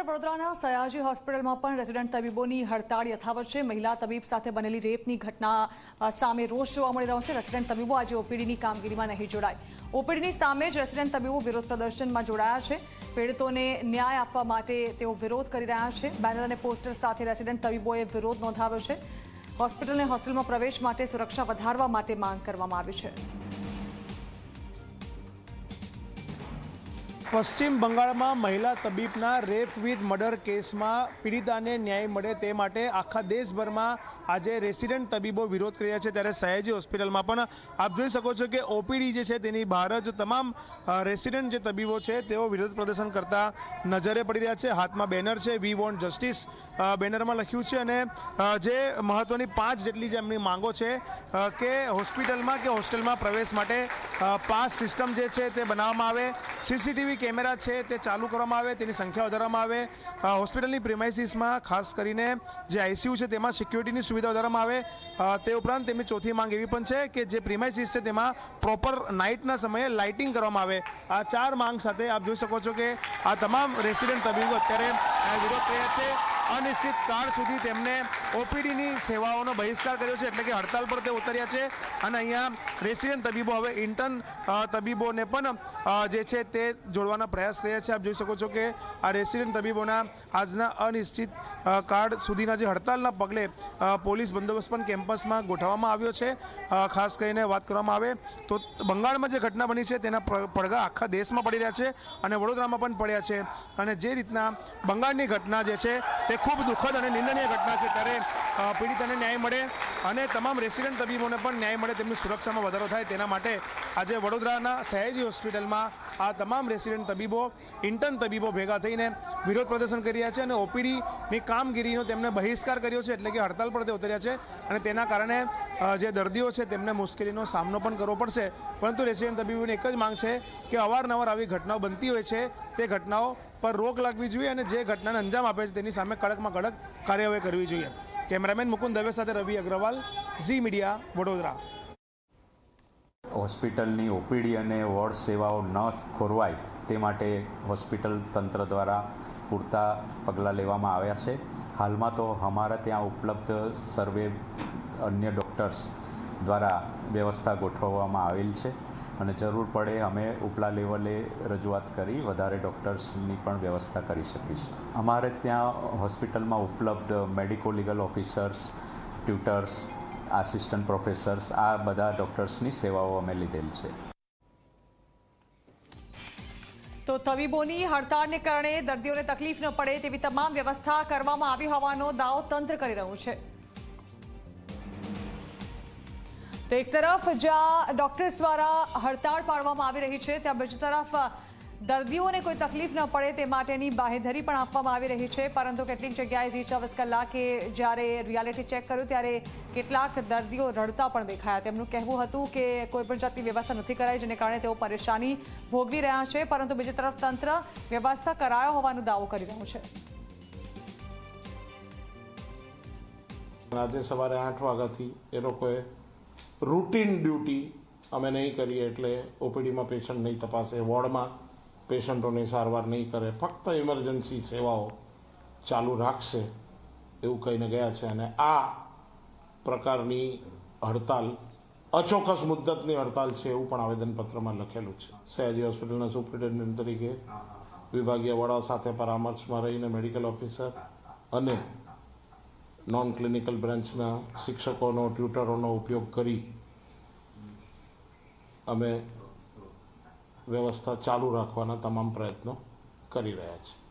ત્યાર વડોદરાના સયાજી હોસ્પિટલમાં પણ રેસિડેન્ટ તબીબોની હડતાળ યથાવત છે। મહિલા તબીબ સાથે બનેલી રેપની ઘટના સામે રોષ જોવા મળી રહ્યો છે। રેસિડેન્ટ તબીબો આજે ઓપીડીની કામગીરીમાં નહીં જોડાય। ઓપીડીની સામે જ રેસિડેન્ટ તબીબો વિરોધ પ્રદર્શનમાં જોડાયા છે। પીડિતોને ન્યાય આપવા માટે તેઓ વિરોધ કરી રહ્યા છે। બેનર અને પોસ્ટર સાથે રેસિડેન્ટ તબીબોએ વિરોધ નોંધાવ્યો છે। હોસ્પિટલને હોસ્ટેલમાં પ્રવેશ માટે સુરક્ષા વધારવા માટે માંગ કરવામાં આવી છે। પશ્ચિમ બંગાળમાં મહિલા તબીબના રેપ વિથ મર્ડર કેસમાં પીડિતાને ન્યાય મળે તે માટે આખા દેશભરમાં આજે રેસિડેન્ટ તબીબો વિરોધ કરી રહ્યા છે। ત્યારે સયાજી હોસ્પિટલમાં પણ આપ જોઈ શકો છો કે ઓપીડી જે છે તેની બહાર જ તમામ રેસિડેન્ટ જે તબીબો છે તેઓ વિરોધ પ્રદર્શન કરતા નજરે પડી રહ્યા છે। હાથમાં બેનર છે, વી વોન્ટ જસ્ટિસ બેનરમાં લખ્યું છે અને જે મહત્વની 5 જેટલી જે એમની માંગો છે કે હોસ્પિટલમાં કે હોસ્ટેલમાં પ્રવેશ માટે પાસ સિસ્ટમ જે છે તે બનાવવામાં આવે, સીસીટીવી કેમેરા છે તે ચાલુ કરવામાં આવે, તેની સંખ્યા વધારવામાં આવે, હોસ્પિટલની પ્રિમાઇસીસમાં ખાસ કરીને જે આઈસીયુ છે તેમાં સિક્યુરિટીની સુવિધા વધારવામાં આવે। તે ઉપરાંત તેમની ચોથી માંગ એવી પણ છે કે જે પ્રિમાઇસીસ છે તેમાં પ્રોપર નાઇટના સમયે લાઇટિંગ કરવામાં આવે। આ 4 માંગ સાથે આપ જોઈ શકો છો કે આ તમામ રેસિડેન્ટ તબીબો અત્યારે વિરોધ કર્યા છે। અનિશ્ચિત કાળ સુધી તેમને ઓપીડીની સેવાઓનો બહિષ્કાર કર્યો છે, એટલે કે હડતાલ પર તે ઉતર્યા છે અને અહીંયા રેસિડેન્ટ તબીબો હવે ઇન્ટર્ન તબીબોને પણ જે છે તે જોડવાના પ્રયાસ કર્યા છે। આપ જોઈ શકો છો કે આ રેસિડેન્ટ તબીબોના આજના અનિશ્ચિત કાળ સુધીના જે હડતાલના પગલે પોલીસ બંદોબસ્ત પણ કેમ્પસમાં ગોઠવવામાં આવ્યો છે। ખાસ કરીને વાત કરવામાં આવે તો બંગાળમાં જે ઘટના બની છે તેના પડઘા આખા દેશમાં પડી રહ્યા છે અને વડોદરામાં પણ પડ્યા છે અને જે રીતના બંગાળની ઘટના જે છે તે ખૂબ દુઃખદ અને નિંદનીય ઘટના છે। ત્યારે પીડિતાને ન્યાય મળે અને તમામ રેસિડેન્ટ તબીબોને પણ ન્યાય મળે, તેમની સુરક્ષામાં વધારો થાય તેના માટે આજે વડોદરાના સયાજી હોસ્પિટલમાં આ તમામ રેસિડેન્ટ તબીબો, ઇન્ટર્ન તબીબો ભેગા થઈને વિરોધ પ્રદર્શન કરી રહ્યા છે અને ઓપીડીની કામગીરીનો તેમને બહિષ્કાર કર્યો છે, એટલે કે હડતાલ પર તે ઉતર્યા છે અને તેના કારણે જે દર્દીઓ છે તેમને મુશ્કેલીનો સામનો પણ કરવો પડશે। પરંતુ રેસિડેન્ટ તબીબોની એક જ માંગ છે કે અવારનવાર આવી ઘટનાઓ બનતી હોય છે તે ઘટનાઓ પર રોક લાગવી જોઈએ અને જે ઘટનાને અંજામ આપે છે તેની સામે કડકમાં કડક કાર્યવાહી કરવી જોઈએ। કેમેરામેન મુકુંદ દવે સાથે રવિ અગ્રવાલ, ઝી મીડિયા, વડોદરા। હોસ્પિટલની ઓપીડી અને વોર્ડ સેવાઓ ન ખોરવાય તે માટે હોસ્પિટલ તંત્ર દ્વારા પૂરતા પગલાં લેવામાં આવ્યા છે। હાલમાં તો અમારા ત્યાં ઉપલબ્ધ સર્વે અન્ય ડૉક્ટર્સ દ્વારા વ્યવસ્થા ગોઠવવામાં આવેલ છે અને જરૂર પડે અમે ઉપલા લેવલે રજૂઆત કરી વધારે ડૉક્ટર્સની પણ વ્યવસ્થા કરી શકીશું। અમારે ત્યાં હોસ્પિટલમાં ઉપલબ્ધ medico legal officers, tutors, assistant professors આ બધા ડૉક્ટર્સની સેવાઓ અમે લીધેલ છે। તો તબીબોની હડતાળને કારણે દર્દીઓને તકલીફ ન પડે તેવી તમામ વ્યવસ્થા કરવામાં આવી હોવાનો દાવો તંત્ર કરી રહ્યું છે। તો એક તરફ જ્યાં ડોક્ટર્સ દ્વારા હડતાળ પાડવામાં આવી રહી છે, ત્યાં બીજી તરફ દર્દીઓને કોઈ તકલીફ ન પડે તે માટેની બાહેધરી પણ આપવામાં આવી રહી છે। પરંતુ કેટલીક જગ્યાએ ઝી 24 કલાકે જ્યારે રિયાલિટી ચેક કર્યું ત્યારે કેટલાક દર્દીઓ રડતા પણ દેખાયા। તેમનું કહેવું હતું કે કોઈ પણ જાતની વ્યવસ્થા નથી કરાઈ, જેને કારણે તેઓ પરેશાની ભોગવી રહ્યા છે। પરંતુ બીજી તરફ તંત્ર વ્યવસ્થા કરાયો હોવાનો દાવો કરી રહ્યું છે। આજે સવારે 8 વાગ્યાથી એ લોકોએ રૂટીન ડ્યુટી અમે નહીં કરીએ, એટલે ઓપીડીમાં પેશન્ટ નહીં તપાસે, વોર્ડમાં પેશન્ટોની સારવાર નહીં કરે, ફક્ત ઇમરજન્સી સેવાઓ ચાલુ રાખશે એવું કહીને ગયા છે। અને આ પ્રકારની હડતાલ અચોક્કસ મુદ્દતની હડતાલ છે એવું પણ આવેદનપત્રમાં લખેલું છે। સયાજી હોસ્પિટલના સુપ્રિન્ટેન્ડન્ટ તરીકે વિભાગીય વડા સાથે પરામર્શમાં રહીને મેડિકલ ઓફિસર અને નોન ક્લિનિકલ બ્રાન્ચના શિક્ષકોનો, ટ્યુટરોનો ઉપયોગ કરી અમે વ્યવસ્થા ચાલુ રાખવાના તમામ પ્રયત્નો કરી રહ્યા છીએ।